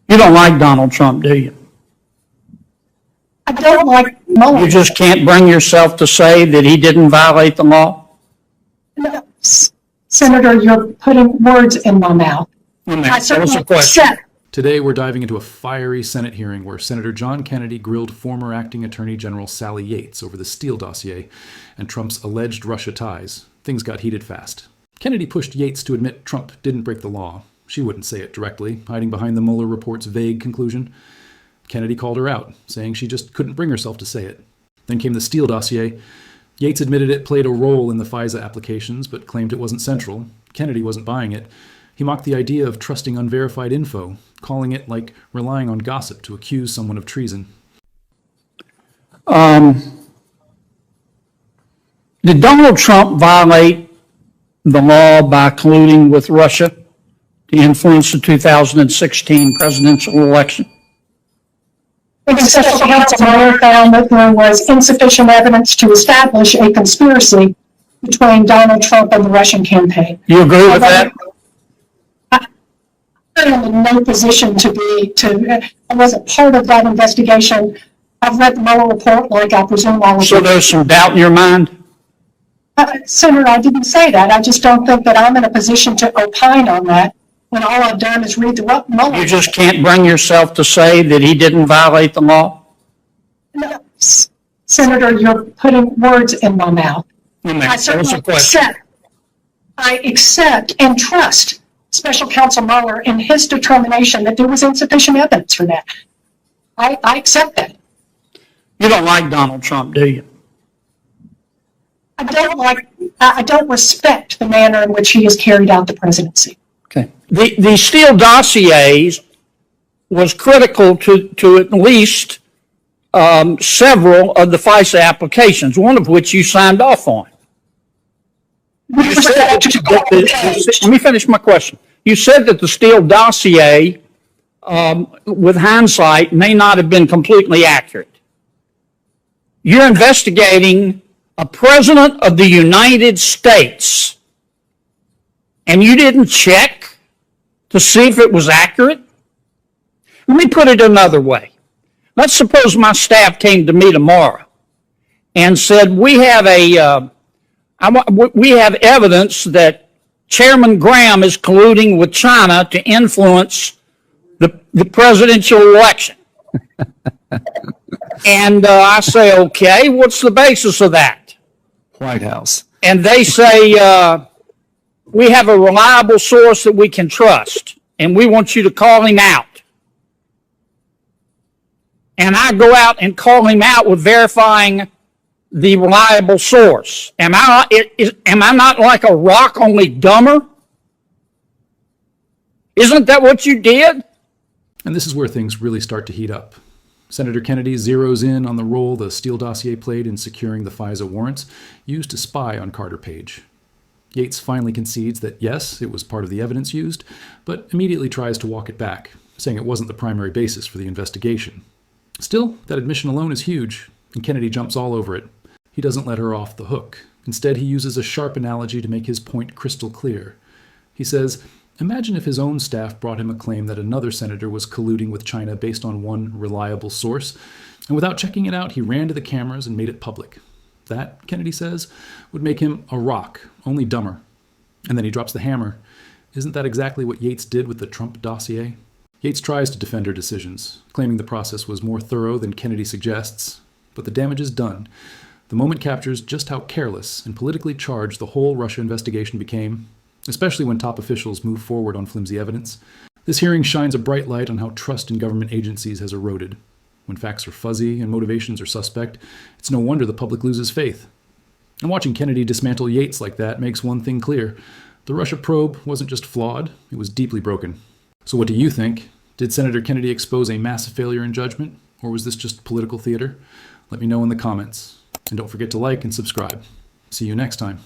You don't like Donald Trump, do you? I don't like Mueller. You just can't bring yourself to say that he didn't violate the law? No, Senator, you're putting words in my mouth. I certainly accept. Today, we're diving into a fiery Senate hearing where Senator John Kennedy grilled former acting Attorney General Sally Yates over the Steele dossier and Trump's alleged Russia ties. Things got heated fast. Kennedy pushed Yates to admit Trump didn't break the law. She wouldn't say it directly, hiding behind the Mueller report's vague conclusion. Kennedy called her out, saying she just couldn't bring herself to say it. Then came the Steele dossier. Yates admitted it played a role in the FISA applications, but claimed it wasn't central. Kennedy wasn't buying it. He mocked the idea of trusting unverified info, calling it like relying on gossip to accuse someone of treason. Did Donald Trump violate the law by colluding with Russia to influence the 2016 presidential election? The Special Counsel Mueller found that there was insufficient evidence to establish a conspiracy between Donald Trump and the Russian campaign. You agree with that? I'm in no position I wasn't part of that investigation. I've read the Mueller report like I presume all of you. So there's some doubt in your mind? Senator, I didn't say that. I just don't think that I'm in a position to opine on that when all I've done is read the Mueller. You just can't bring yourself to say that he didn't violate the law? No, Senator, you're putting words in my mouth. I certainly accept and trust Special Counsel Mueller in his determination that there was insufficient evidence for that. I accept that. You don't like Donald Trump, do you? I don't respect the manner in which he has carried out the presidency. Okay. The Steele dossiers was critical to at least several of the FISA applications, one of which you signed off on. Let me finish my question. You said that the Steele dossier, with hindsight, may not have been completely accurate. You're investigating a president of the United States, and you didn't check to see if it was accurate? Let me put it another way. Let's suppose my staff came to me tomorrow and said, we have evidence that Chairman Graham is colluding with China to influence the presidential election. And I say, okay, what's the basis of that? White House. And they say, we have a reliable source that we can trust, and we want you to call him out. And I go out and call him out with verifying the reliable source. Am I not like a rock, only dumber? Isn't that what you did? And this is where things really start to heat up. Senator Kennedy zeroes in on the role the Steele dossier played in securing the FISA warrants used to spy on Carter Page. Yates finally concedes that yes, it was part of the evidence used, but immediately tries to walk it back, saying it wasn't the primary basis for the investigation. Still, that admission alone is huge, and Kennedy jumps all over it. He doesn't let her off the hook. Instead, he uses a sharp analogy to make his point crystal clear. He says, imagine if his own staff brought him a claim that another senator was colluding with China based on one reliable source, and without checking it out, he ran to the cameras and made it public. That, Kennedy says, would make him a rock, only dumber. And then he drops the hammer. Isn't that exactly what Yates did with the Trump dossier? Yates tries to defend her decisions, claiming the process was more thorough than Kennedy suggests, but the damage is done. The moment captures just how careless and politically charged the whole Russia investigation became, especially when top officials move forward on flimsy evidence. This hearing shines a bright light on how trust in government agencies has eroded. When facts are fuzzy and motivations are suspect, it's no wonder the public loses faith. And watching Kennedy dismantle Yates like that makes one thing clear. The Russia probe wasn't just flawed, it was deeply broken. So what do you think? Did Senator Kennedy expose a massive failure in judgment, or was this just political theater? Let me know in the comments. And don't forget to like and subscribe. See you next time.